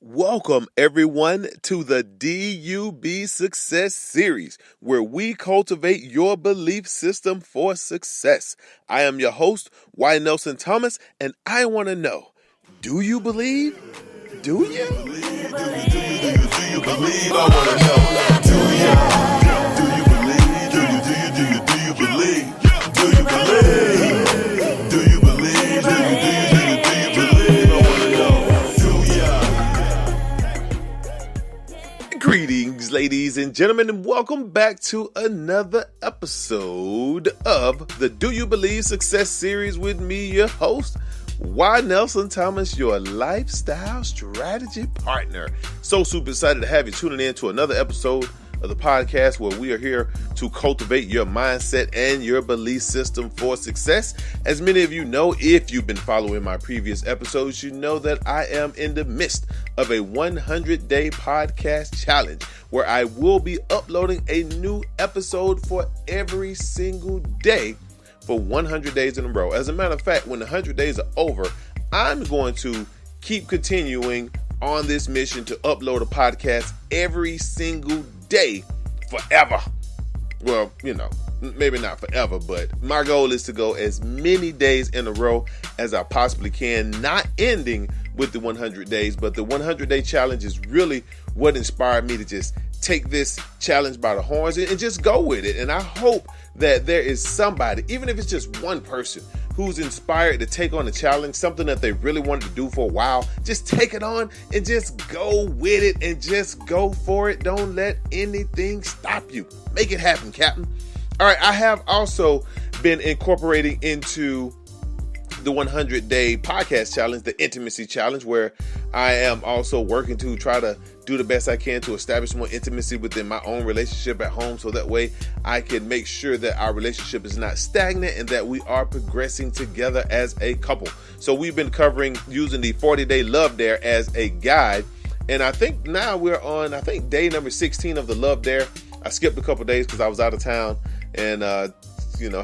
Welcome, everyone, to the DUB Success Series, where we cultivate your belief system for success. I am your host, Y. Nelson Thomas, and I want to know, do you believe? Do you? Do you believe? I want to know. Do you believe? Do you believe? Do you believe? Do you believe? Do you believe? I want to know. Do ya? Greetings, ladies and gentlemen, and welcome back to another episode of the Do You Believe Success Series with me, your host, Y. Nelson Thomas, your lifestyle strategy partner. So super excited to have you tuning in to another episode of the podcast where we are here to cultivate your mindset and your belief system for success. As many of you know, if you've been following my previous episodes, you know that I am in the midst of a 100-day podcast challenge where I will be uploading a new episode for every single day for 100 days in a row. As a matter of fact, when the 100 days are over, I'm going to keep continuing on this mission to upload a podcast every single day forever. Well, maybe not forever, but my goal is to go as many days in a row as I possibly can, not ending with the 100 days, but the 100-day challenge is really what inspired me to just take this challenge by the horns and just go with it. And I hope that there is somebody, even if it's just one person, who's inspired to take on a challenge, something that they really wanted to do for a while. Just take it on and just go with it and just go for it. Don't let anything stop you. Make it happen, Captain. All right, I have also been incorporating into the 100-day podcast challenge, the intimacy challenge, where I am also working to try to do the best I can to establish more intimacy within my own relationship at home, so that way I can make sure that our relationship is not stagnant and that we are progressing together as a couple. So we've been covering using the 40-day Love Dare as a guide, and I think now we're on, day number 16 of the Love Dare. I skipped a couple days because I was out of town and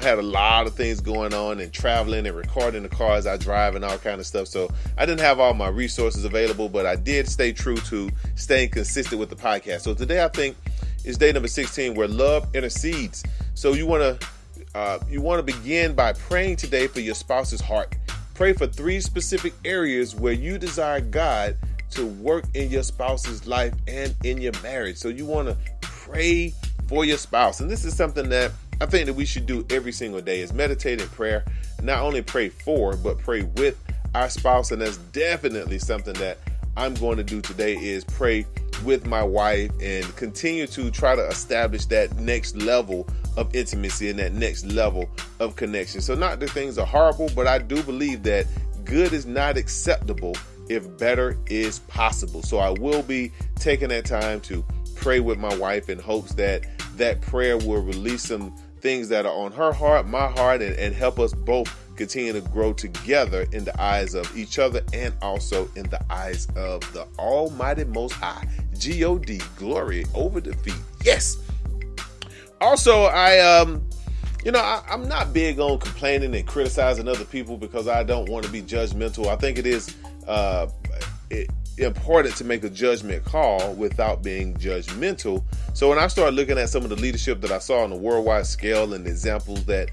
had a lot of things going on and traveling and recording the car as I drive and all kind of stuff. So I didn't have all my resources available, but I did stay true to staying consistent with the podcast. So today I think is day number 16 where love intercedes. So you want to begin by praying today for your spouse's heart. Pray for 3 specific areas where you desire God to work in your spouse's life and in your marriage. So you want to pray for your spouse. And this is something that I think that we should do every single day, is meditate in prayer. Not only pray for, but pray with our spouse. And that's definitely something that I'm going to do today, is pray with my wife and continue to try to establish that next level of intimacy and that next level of connection. So not that things are horrible, but I do believe that good is not acceptable if better is possible. So I will be taking that time to pray with my wife in hopes that that prayer will release some things that are on her heart, my heart, and help us both continue to grow together in the eyes of each other and also in the eyes of the Almighty Most High. G-O-D, glory over defeat. Yes. Also, I'm not big on complaining and criticizing other people because I don't want to be judgmental. I think it is important to make a judgment call without being judgmental. So when I started looking at some of the leadership that I saw on a worldwide scale and the examples that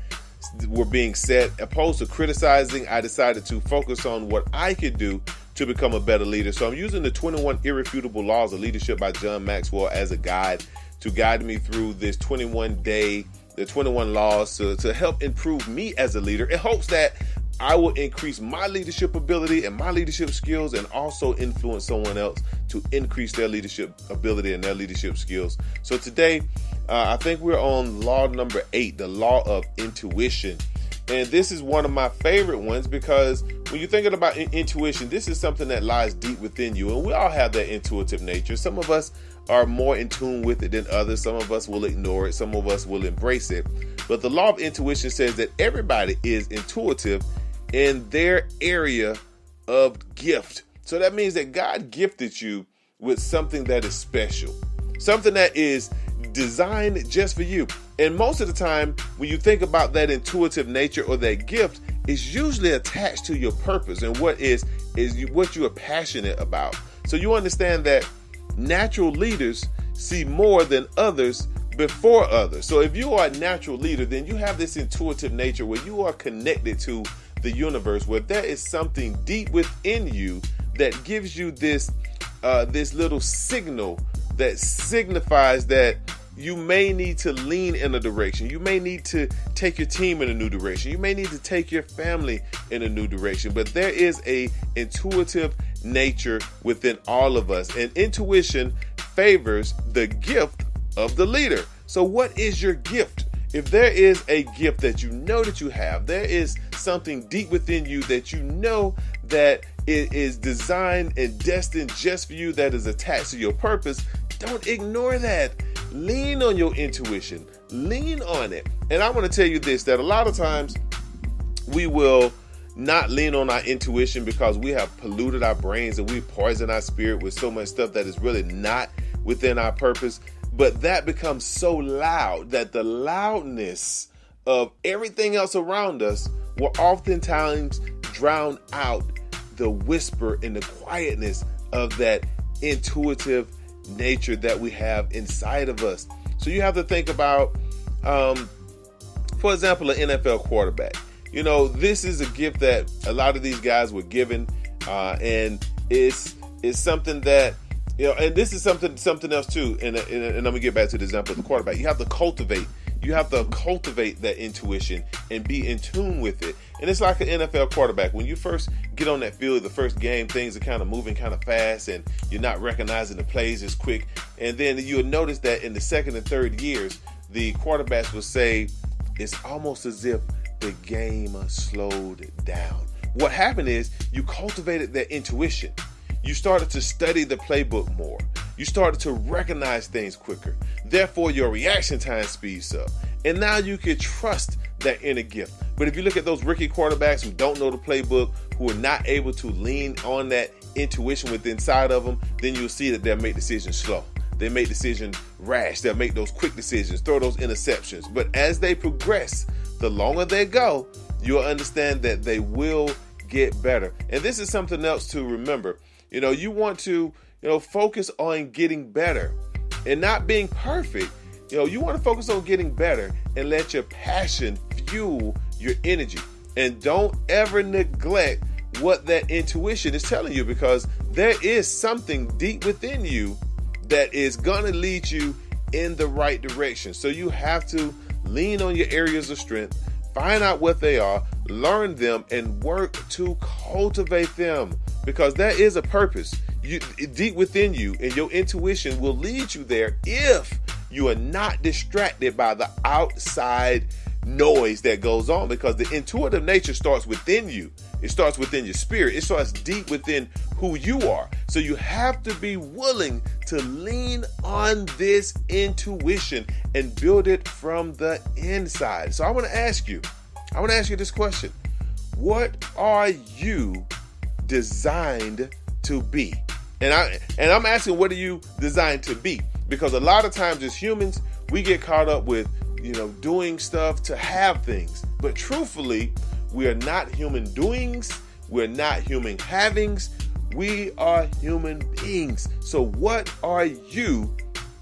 were being set, opposed to criticizing, I decided to focus on what I could do to become a better leader. So I'm using the 21 irrefutable laws of leadership by John Maxwell as a guide to guide me through this 21 laws to help improve me as a leader, in hopes that I will increase my leadership ability and my leadership skills, and also influence someone else to increase their leadership ability and their leadership skills. So today, I think we're on law number 8, the law of intuition. And this is one of my favorite ones because when you're thinking about intuition, this is something that lies deep within you. And we all have that intuitive nature. Some of us are more in tune with it than others. Some of us will ignore it. Some of us will embrace it. But the law of intuition says that everybody is intuitive in their area of gift. So that means that God gifted you with something that is special, something that is designed just for you. And most of the time, when you think about that intuitive nature or that gift, it's usually attached to your purpose and what you are passionate about. So you understand that natural leaders see more than others before others. So if you are a natural leader, then you have this intuitive nature where you are connected to the universe, where there is something deep within you that gives you this little signal that signifies that you may need to lean in a direction. You may need to take your team in a new direction. You may need to take your family in a new direction. But there is a intuitive nature within all of us, and intuition favors the gift of the leader. So what is your gift? If there is a gift that you know that you have, there is something deep within you that you know that it is designed and destined just for you, that is attached to your purpose, don't ignore that. Lean on your intuition. Lean on it. And I want to tell you this, that a lot of times we will not lean on our intuition because we have polluted our brains and we poison our spirit with so much stuff that is really not within our purpose. But that becomes so loud that the loudness of everything else around us will oftentimes drown out the whisper and the quietness of that intuitive nature that we have inside of us. So you have to think about, for example, an NFL quarterback. You know, this is a gift that a lot of these guys were given, and it's something that, you know, and this is something else too. And I'm gonna get back to the example of the quarterback. You have to cultivate that intuition and be in tune with it. And it's like an NFL quarterback. When you first get on that field, the first game, things are kind of moving kind of fast and you're not recognizing the plays as quick. And then you'll notice that in the second and third years, the quarterbacks will say, it's almost as if the game slowed down. What happened is you cultivated that intuition. You started to study the playbook more. You started to recognize things quicker. Therefore, your reaction time speeds up. And now you can trust that inner gift. But if you look at those rookie quarterbacks who don't know the playbook, who are not able to lean on that intuition within inside of them, then you'll see that they'll make decisions slow. They make decisions rash. They'll make those quick decisions, throw those interceptions. But as they progress, the longer they go, you'll understand that they will get better. And this is something else to remember. You know, you want to, focus on getting better and not being perfect. You want to focus on getting better and let your passion fuel your energy. And don't ever neglect what that intuition is telling you, because there is something deep within you that is going to lead you in the right direction. So you have to lean on your areas of strength, find out what they are, learn them, and work to cultivate them, because there is a purpose deep within you, and your intuition will lead you there if you are not distracted by the outside noise that goes on, because the intuitive nature starts within you. It starts within your spirit. It starts deep within who you are. So you have to be willing to lean on this intuition and build it from the inside. So I want to ask you this question. What are you designed to be? And I'm asking, what are you designed to be? Because a lot of times as humans, we get caught up with, doing stuff to have things. But truthfully, we are not human doings. We're not human havings. We are human beings. So what are you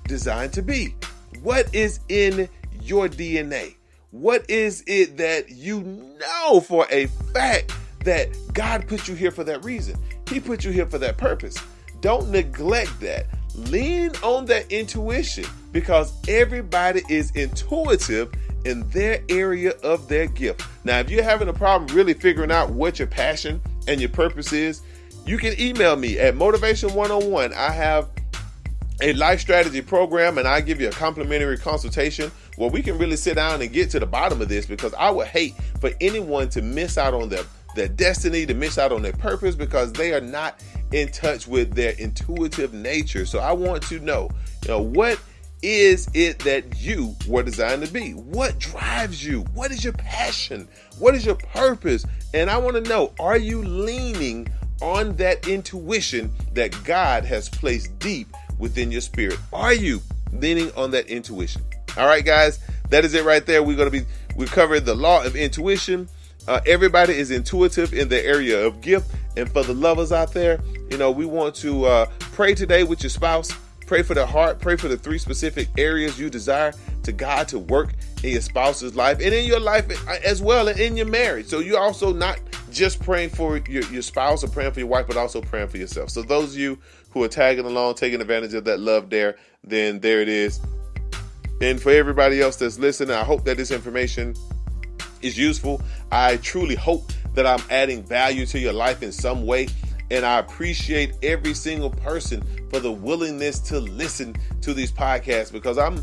designed to be? What is in your DNA? What is it that you know for a fact that God put you here for that reason? He put you here for that purpose. Don't neglect that. Lean on that intuition, because everybody is intuitive in their area of their gift. Now, if you're having a problem really figuring out what your passion and your purpose is, you can email me at Motivation 101. I have a life strategy program, and I give you a complimentary consultation where we can really sit down and get to the bottom of this, because I would hate for anyone to miss out on their destiny, to miss out on their purpose, because they are not in touch with their intuitive nature. So I want to know, what is it that you were designed to be? What drives you? What is your passion? What is your purpose? And I want to know, are you leaning on that intuition that God has placed deep within your spirit? Are you leaning on that intuition? All right, guys, that is it right there. We covered the law of intuition. Everybody is intuitive in their area of gift, And for the lovers out there, we want to pray today with your spouse. Pray for their heart. Pray for the 3 specific areas you desire to God to work in your spouse's life and in your life as well, and in your marriage. So you're also not just praying for your spouse or praying for your wife, but also praying for yourself. So those of you who are tagging along, taking advantage of that love then there it is. And for everybody else that's listening, I hope that this information is useful. I truly hope that I'm adding value to your life in some way. And I appreciate every single person for the willingness to listen to these podcasts, because I'm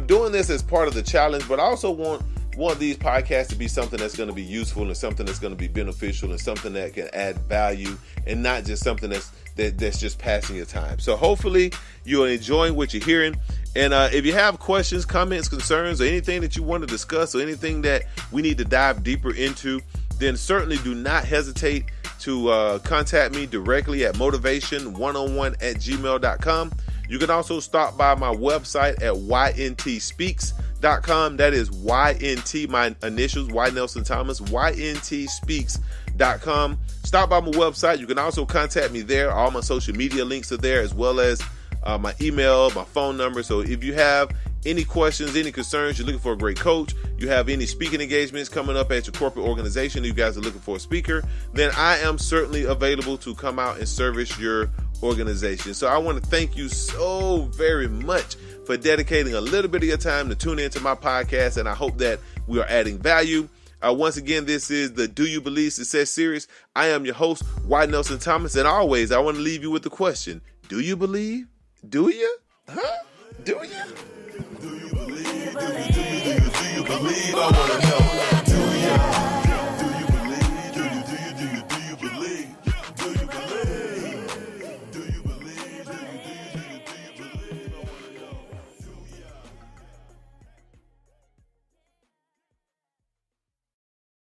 doing this as part of the challenge, but I also want these podcasts to be something that's going to be useful and something that's going to be beneficial and something that can add value, and not just something that's just passing your time. So hopefully you're enjoying what you're hearing. And if you have questions, comments, concerns, or anything that you want to discuss, or anything that we need to dive deeper into, then certainly do not hesitate to contact me directly at motivation101@gmail.com. You can also stop by my website at yntspeaks.com. That is YNT, my initials, Y Nelson Thomas, yntspeaks.com. Stop by my website. You can also contact me there. All my social media links are there, as well as my email, my phone number. So if you have any questions, any concerns, you're looking for a great coach, you have any speaking engagements coming up at your corporate organization, you guys are looking for a speaker, then I am certainly available to come out and service your organization. So I want to thank you so very much for dedicating a little bit of your time to tune into my podcast, and I hope that we are adding value. Once again, this is the Do You Believe Success series. I am your host, Y Nelson Thomas, and always I want to leave you with the question: do you believe? Do you? Huh? Do you? Do you believe? Do you believe? I want to know. Do you?